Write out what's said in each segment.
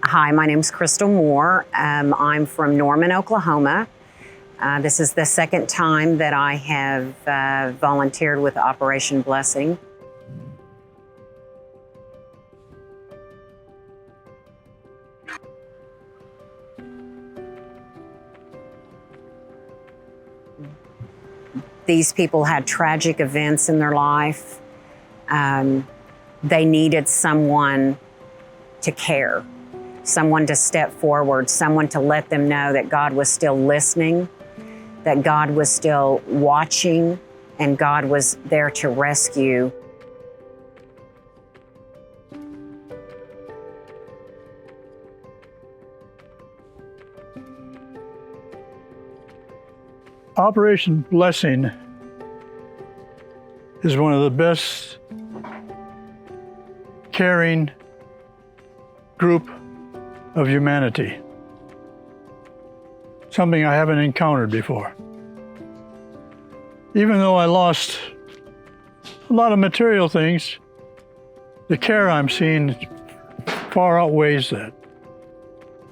Hi, my name's Crystal Moore. I'm from Norman, Oklahoma. This is the second time that I have volunteered with Operation Blessing. These people had tragic events in their life. They needed someone to care, someone to step forward, someone to let them know that God was still listening, that God was still watching, and God was there to rescue. Operation Blessing is one of the best caring group of humanity. Something I haven't encountered before. Even though I lost a lot of material things, the care I'm seeing far outweighs that.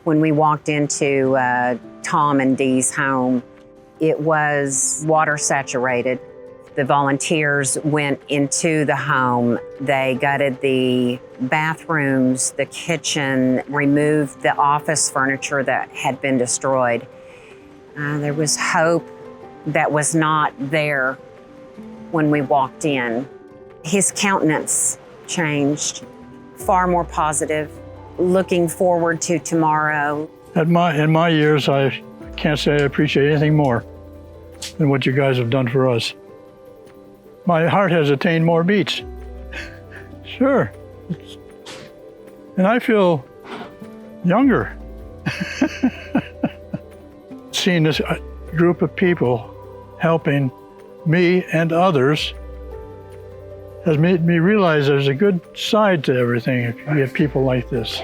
When we walked into Tom and Dee's home, it was water saturated. The volunteers went into the home. They gutted the bathrooms, the kitchen, removed the office furniture that had been destroyed. There was hope that was not there when we walked in. His countenance changed, far more positive, looking forward to tomorrow. In my years, I can't say I appreciate anything more than what you guys have done for us. My heart has attained more beats. Sure. And I feel younger. Seeing this group of people helping me and others has made me realize there's a good side to everything if you have people like this.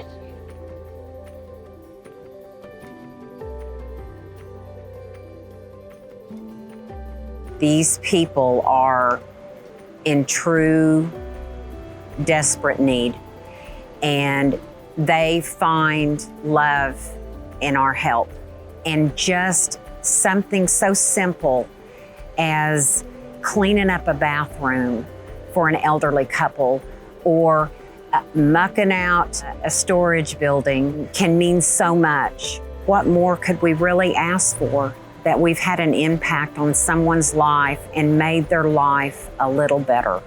These people are in true, desperate need, and they find love in our help. And just something so simple as cleaning up a bathroom for an elderly couple or mucking out a storage building can mean so much. What more could we really ask for? That we've had an impact on someone's life and made their life a little better.